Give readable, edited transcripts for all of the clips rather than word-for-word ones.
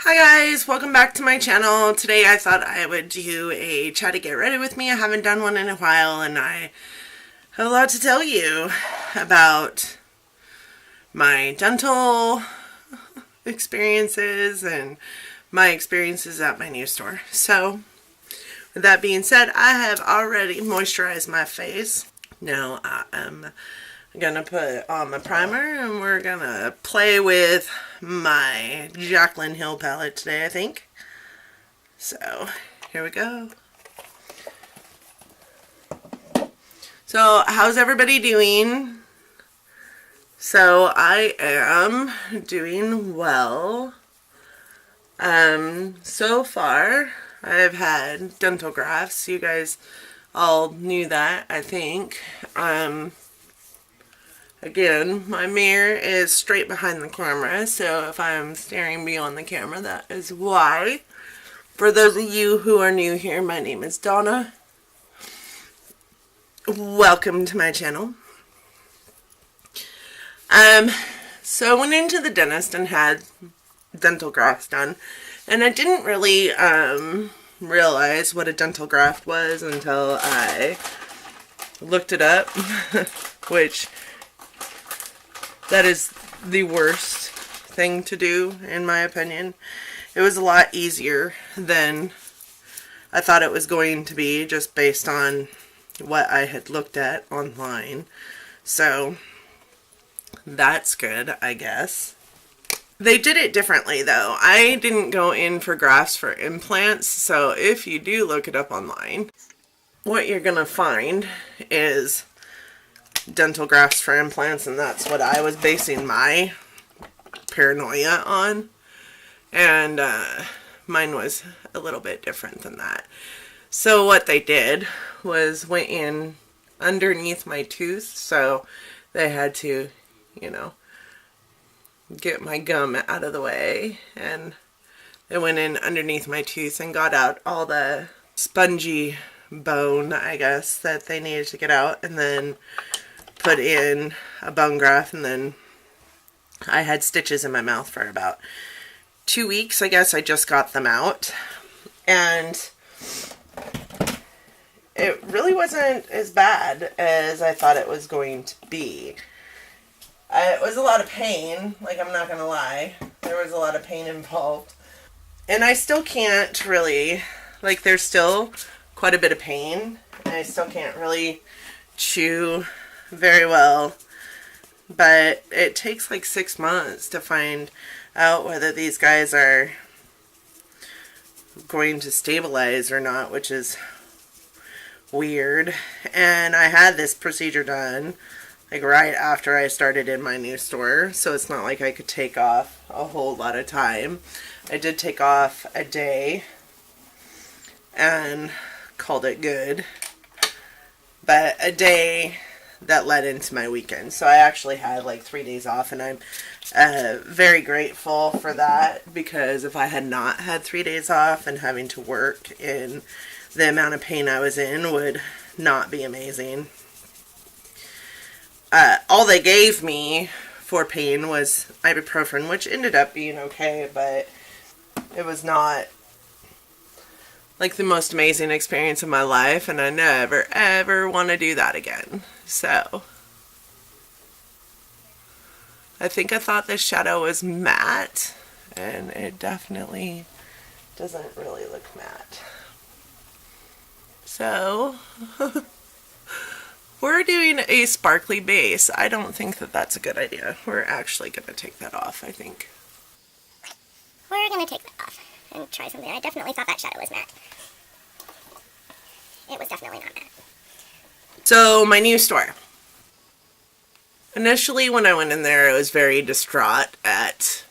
Hi guys, welcome back to my channel. Today I thought I would do a Chatty Get Ready with me. I haven't done one in a while and I have a lot to tell you about my dental experiences and my experiences at my new store. So with that being said, I have already moisturized my face. Now I am gonna put on my primer and we're gonna play with my Jaclynn Hill palette today, I think. So here we go. So how's everybody doing? So I am doing well. So far I've had dental grafts. You guys all knew that, I think. Again, my mirror is straight behind the camera, so if I'm staring beyond the camera, that is why. For those of you who are new here, my name is Donna. Welcome to my channel. So I went into the dentist and had dental grafts done, and I didn't really realize what a dental graft was until I looked it up, which that is the worst thing to do, in my opinion. It was a lot easier than I thought it was going to be, just based on what I had looked at online. So that's good, I guess. They did it differently, though. I didn't go in for grafts for implants, so if you do look it up online, what you're gonna find is dental grafts for implants, and that's what I was basing my paranoia on, and mine was a little bit different than that. So what they did was went in underneath my tooth, so they had to, you know, get my gum out of the way, and they went in underneath my tooth and got out all the spongy bone, I guess, that they needed to get out, and then put in a bone graft, and then I had stitches in my mouth for about 2 weeks. I guess I just got them out, and it really wasn't as bad as I thought it was going to be. It was a lot of pain, like, I'm not gonna lie. There was a lot of pain involved, and I still can't really, like, there's still quite a bit of pain, and I still can't really chew very well, but it takes like 6 months to find out whether these guys are going to stabilize or not, which is weird. And I had this procedure done like right after I started in my new store, so it's not like I could take off a whole lot of time. I did take off a day and called it good, but a day that led into my weekend. So I actually had like 3 days off, and I'm very grateful for that, because if I had not had 3 days off and having to work in the amount of pain I was in would not be amazing. All they gave me for pain was ibuprofen, which ended up being okay, but it was not like the most amazing experience of my life, and I never ever want to do that again. So I think I thought this shadow was matte, and it definitely doesn't really look matte. So we're doing a sparkly base. I don't think that that's a good idea. We're actually going to take that off, I think. We're going to take that off and try something. I definitely thought that shadow was matte. It was definitely not matte. So, my new store. Initially, when I went in there, I was very distraught at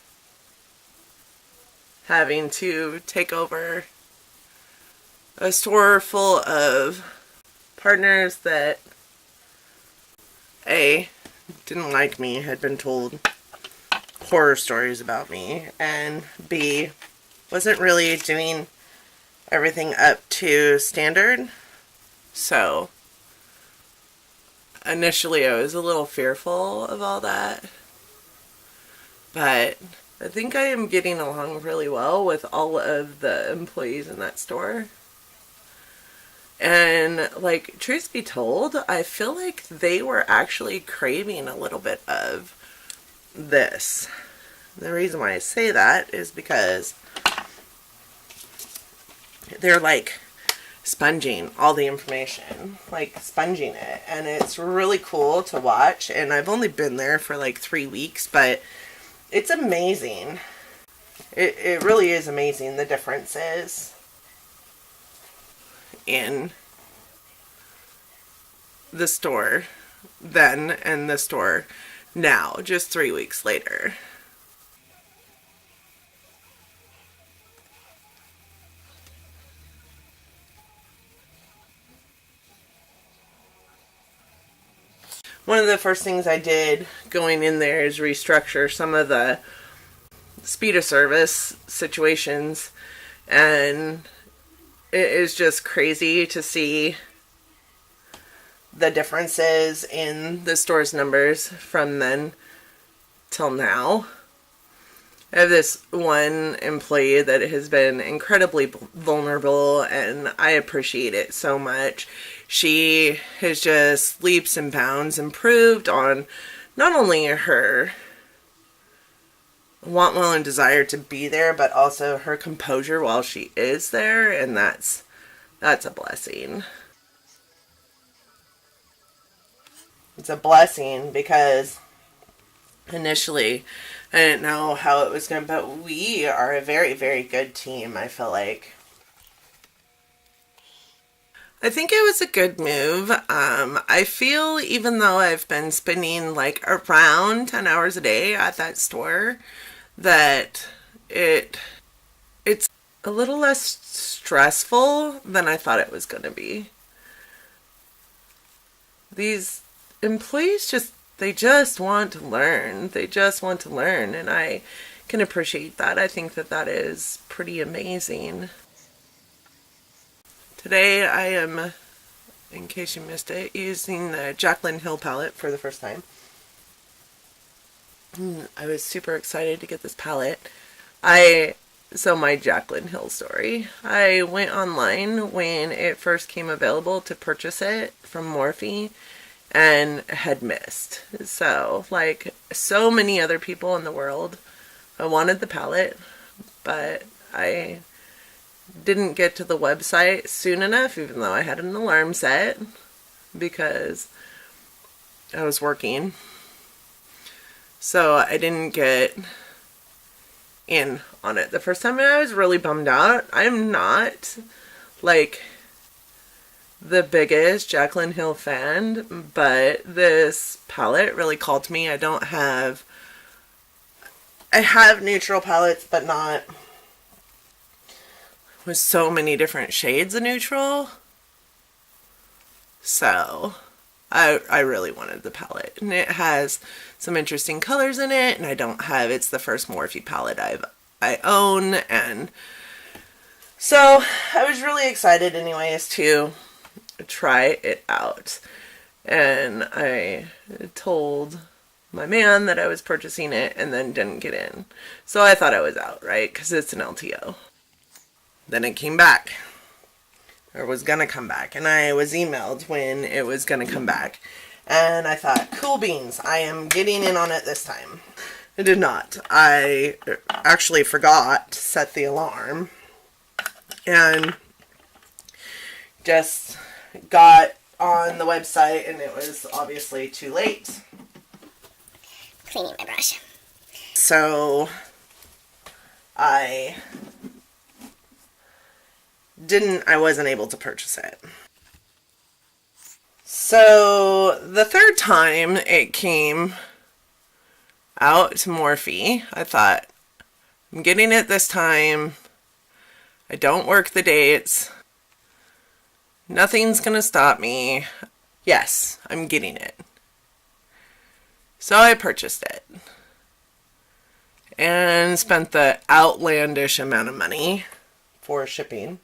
having to take over a store full of partners that A, didn't like me, had been told horror stories about me, and B, wasn't really doing everything up to standard. So initially I was a little fearful of all that, but I think I am getting along really well with all of the employees in that store. And, like, truth be told, I feel like they were actually craving a little bit of this. The reason why I say that is because they're, like, sponging all the information. Like, sponging it. And it's really cool to watch. And I've only been there for, like, 3 weeks, but it's amazing. It really is amazing the differences in the store then and the store now, just 3 weeks later. One of the first things I did going in there is restructure some of the speed of service situations, and it is just crazy to see the differences in the store's numbers from then till now. I have this one employee that has been incredibly vulnerable, and I appreciate it so much. She has just leaps and bounds improved on not only her want, will, and desire to be there, but also her composure while she is there, and that's a blessing. It's a blessing because initially I didn't know how it was going to, but we are a very, very good team, I feel like. I think it was a good move. I feel even though I've been spending like around 10 hours a day at that store, that it's a little less stressful than I thought it was going to be. These employees they just want to learn. They just want to learn, and I can appreciate that. I think that is pretty amazing. Today I am, in case you missed it, using the Jaclynn Hill palette for the first time. I was super excited to get this palette. So my Jaclynn Hill story. I went online when it first came available to purchase it from Morphe and had missed. So, like so many other people in the world, I wanted the palette, but I didn't get to the website soon enough, even though I had an alarm set, because I was working. So I didn't get in on it the first time, and I was really bummed out. I'm not like the biggest Jaclynn Hill fan, but this palette really called to me. I have neutral palettes, but not with so many different shades of neutral. So I really wanted the palette, and it has some interesting colors in it, and it's the first Morphe palette I own, and so I was really excited anyways to try it out. And I told my man that I was purchasing it and then didn't get in. So I thought I was out, right? Because it's an LTO. Then it came back. Or was gonna come back. And I was emailed when it was gonna come back. And I thought, cool beans, I am getting in on it this time. I did not. I actually forgot to set the alarm. And just got on the website, and it was obviously too late. Cleaning my brush. So I wasn't able to purchase it. So the third time it came out to Morphe, I thought, I'm getting it this time. I don't work the dates. Nothing's gonna stop me. Yes, I'm getting it. So I purchased it and spent the outlandish amount of money for shipping.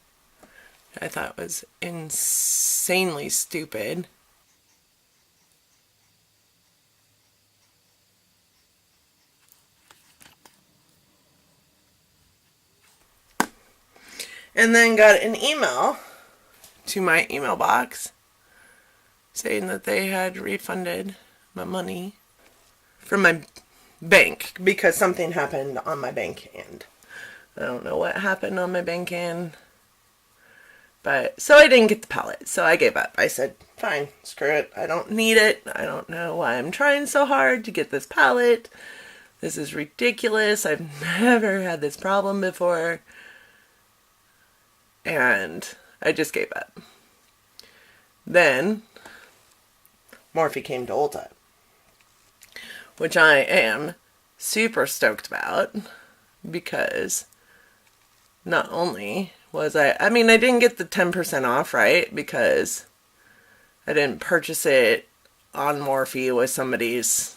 I thought was insanely stupid. And then got an email to my email box saying that they had refunded my money from my bank because something happened on my bank end. I don't know what happened on my bank end. But, so I didn't get the palette, so I gave up. I said, fine, screw it. I don't need it. I don't know why I'm trying so hard to get this palette. This is ridiculous. I've never had this problem before. And I just gave up. Then, Morphe came to Ulta, which I am super stoked about because not only was I mean, I didn't get the 10% off, right? Because I didn't purchase it on Morphe with somebody's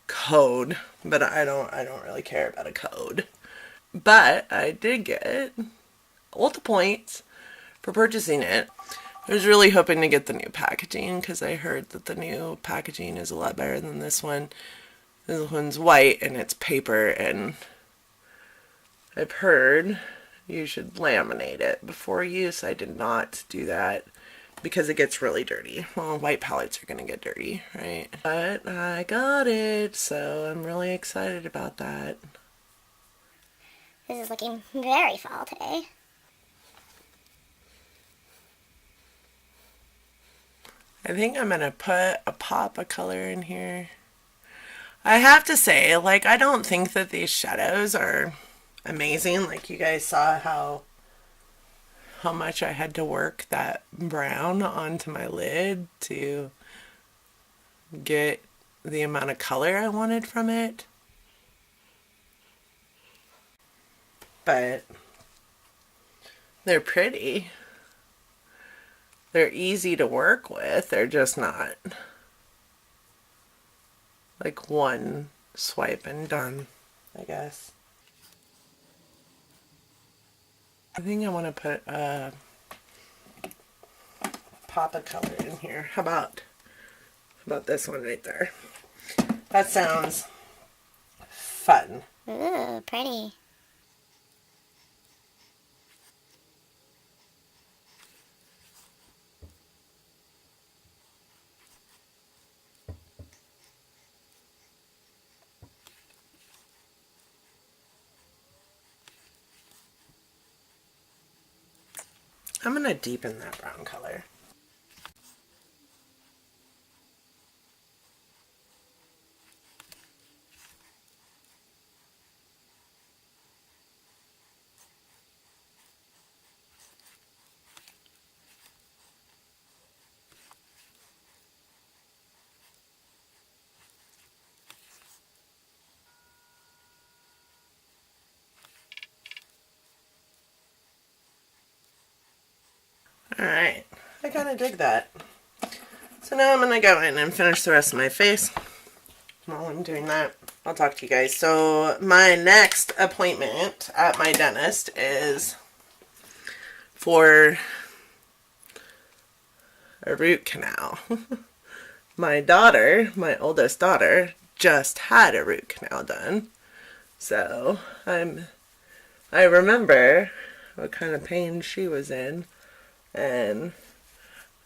code, but I don't really care about a code. But I did get Ulta points for purchasing it. I was really hoping to get the new packaging because I heard that the new packaging is a lot better than this one. This one's white and it's paper, and I've heard you should laminate it before use. I did not do that because it gets really dirty. Well, white palettes are going to get dirty, right? But I got it, so I'm really excited about that. This is looking very fall today. I think I'm going to put a pop of color in here. I have to say, like, I don't think that these shadows are amazing. Like, you guys saw how much I had to work that brown onto my lid to get the amount of color I wanted from it. But they're pretty. They're easy to work with. They're just not like one swipe and done, I guess. I think I want to put a pop of color in here. How about this one right there? That sounds fun. Ooh, pretty. I'm going to deepen that brown color. Alright, I kind of dig that. So now I'm going to go in and finish the rest of my face. While I'm doing that, I'll talk to you guys. So my next appointment at my dentist is for a root canal. My daughter, my oldest daughter, just had a root canal done. So I remember what kind of pain she was in. And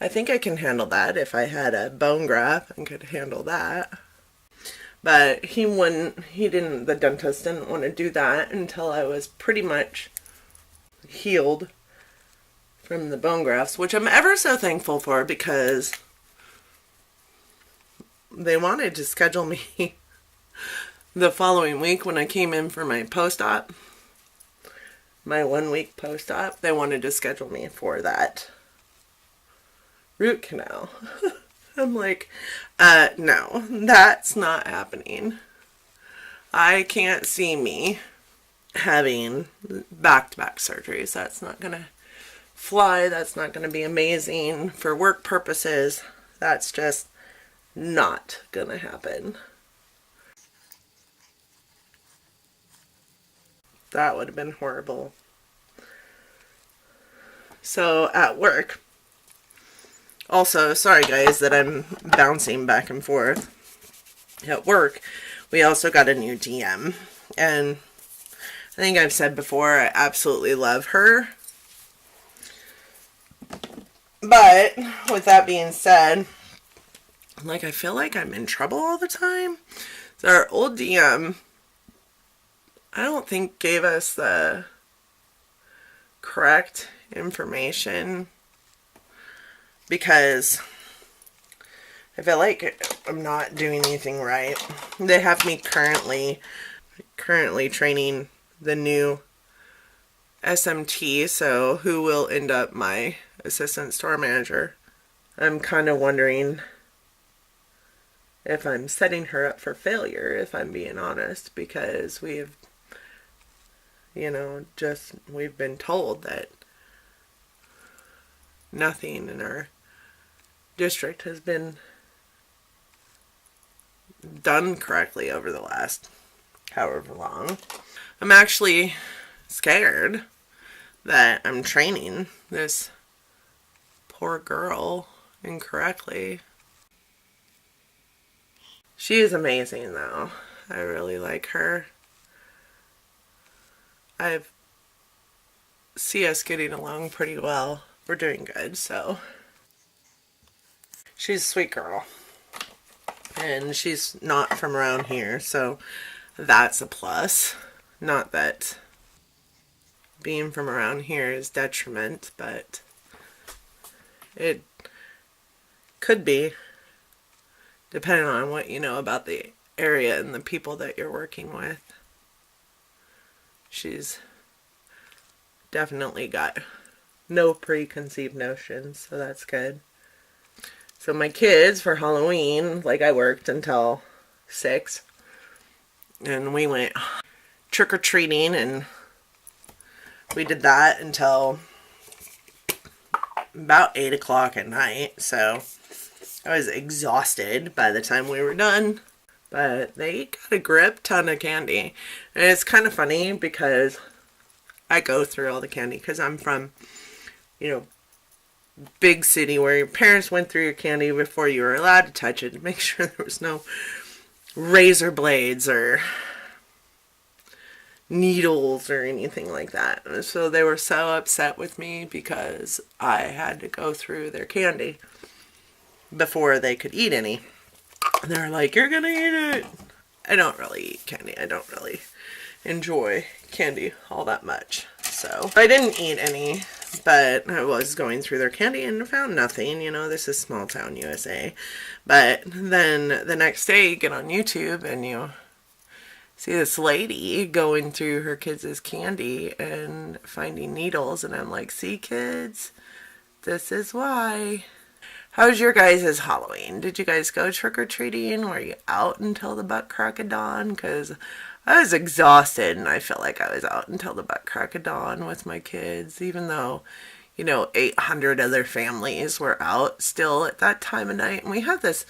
I think I can handle that. If I had a bone graft, I could handle that. But the dentist didn't want to do that until I was pretty much healed from the bone grafts, which I'm ever so thankful for because they wanted to schedule me the following week when I came in for my post-op. My 1 week post-op, they wanted to schedule me for that root canal. I'm like, no, that's not happening. I can't see me having back-to-back surgeries. That's not gonna fly. That's not gonna be amazing for work purposes. That's just not gonna happen. That would have been horrible. So at work, also, sorry guys that I'm bouncing back and forth. At work, we also got a new DM. And I think I've said before, I absolutely love her. But with that being said, like, I feel like I'm in trouble all the time. So our old DM, I don't think gave us the correct information, because I feel like I'm not doing anything right. They have me currently training the new SMT, so who will end up my assistant store manager. I'm kind of wondering if I'm setting her up for failure, if I'm being honest, because we've, we've been told that nothing in our district has been done correctly over the last however long. I'm actually scared that I'm training this poor girl incorrectly. She is amazing, though. I really like her. I see us getting along pretty well. We're doing good, so. She's a sweet girl. And she's not from around here, so that's a plus. Not that being from around here is detriment, but it could be, depending on what you know about the area and the people that you're working with. She's definitely got no preconceived notions, so that's good. So my kids, for Halloween, like, I worked until 6, and we went trick-or-treating, and we did that until about 8 o'clock at night, so I was exhausted by the time we were done. But they got a grip ton of candy. And it's kind of funny because I go through all the candy because I'm from, big city where your parents went through your candy before you were allowed to touch it to make sure there was no razor blades or needles or anything like that. And so they were so upset with me because I had to go through their candy before they could eat any. And they're like, "You're gonna eat it." I don't really eat candy. I don't really enjoy candy all that much. So I didn't eat any, but I was going through their candy and found nothing. This is small town USA. But then the next day you get on YouTube and you see this lady going through her kids' candy and finding needles. And I'm like, "See, kids, this is why." How's your guys' Halloween? Did you guys go trick-or-treating? Were you out until the butt crack of dawn? Because I was exhausted, and I felt like I was out until the butt crack of dawn with my kids, even though, 800 other families were out still at that time of night. And we have this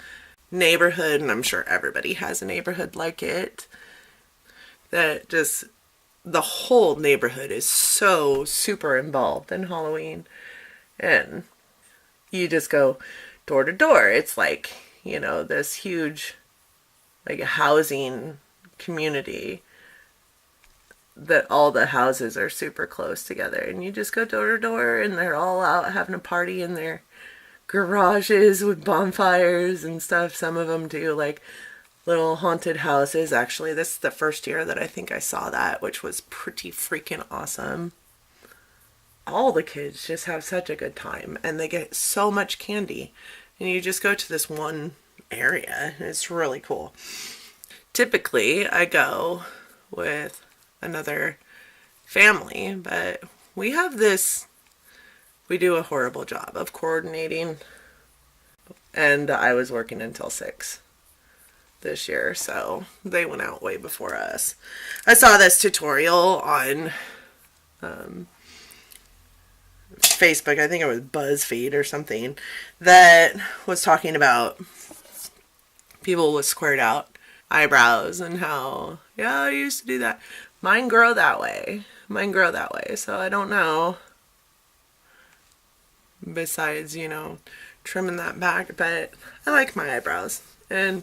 neighborhood, and I'm sure everybody has a neighborhood like it, that just, the whole neighborhood is so super involved in Halloween. And you just go door to door. It's like, this huge, like, housing community that all the houses are super close together. And you just go door to door and they're all out having a party in their garages with bonfires and stuff. Some of them do, like, little haunted houses. Actually, this is the first year that I think I saw that, which was pretty freaking awesome. All the kids just have such a good time and they get so much candy, and you just go to this one area and it's really cool. Typically I go with another family, but we do a horrible job of coordinating, and I was working until 6 this year, so they went out way before us. I saw this tutorial on Facebook, I think it was BuzzFeed or something, that was talking about people with squared out eyebrows and how, yeah, I used to do that. Mine grow that way. So I don't know. Besides, trimming that back, but I like my eyebrows. And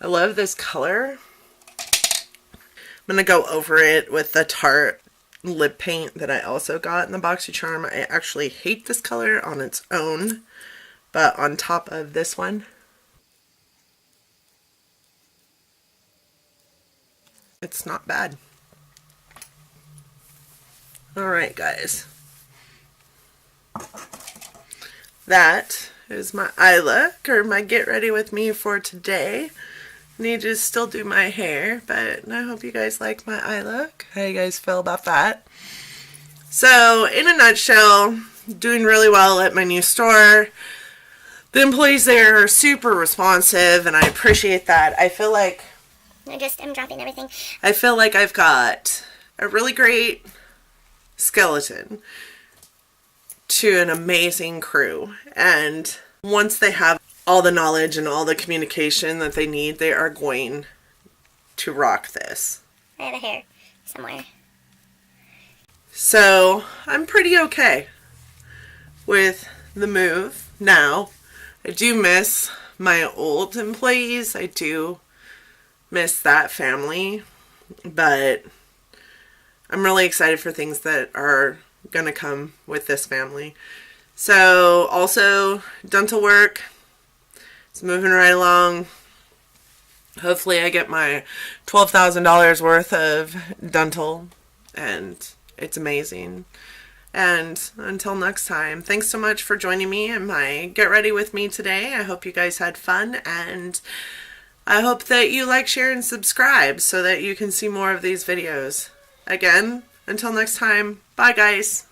I love this color. I'm going to go over it with the Tarte lip paint that I also got in the Boxy Charm. I actually hate this color on its own, but on top of this one, it's not bad. Alright guys, that is my eye look, or my get ready with me for today. I need to still do my hair, but I hope you guys like my eye look. How you guys feel about that? So, in a nutshell, doing really well at my new store. The employees there are super responsive, and I appreciate that. I feel like I'm dropping everything. I feel like I've got a really great skeleton to an amazing crew, and once they have all the knowledge and all the communication that they need, they are going to rock this. I have a hair somewhere. So I'm pretty okay with the move now. I do miss my old employees. I do miss that family, but I'm really excited for things that are gonna come with this family. So also dental work, it's moving right along. Hopefully I get my $12,000 worth of dental, and it's amazing. And until next time, thanks so much for joining me in my Get Ready With Me today. I hope you guys had fun, and I hope that you like, share, and subscribe so that you can see more of these videos. Again, until next time, bye guys.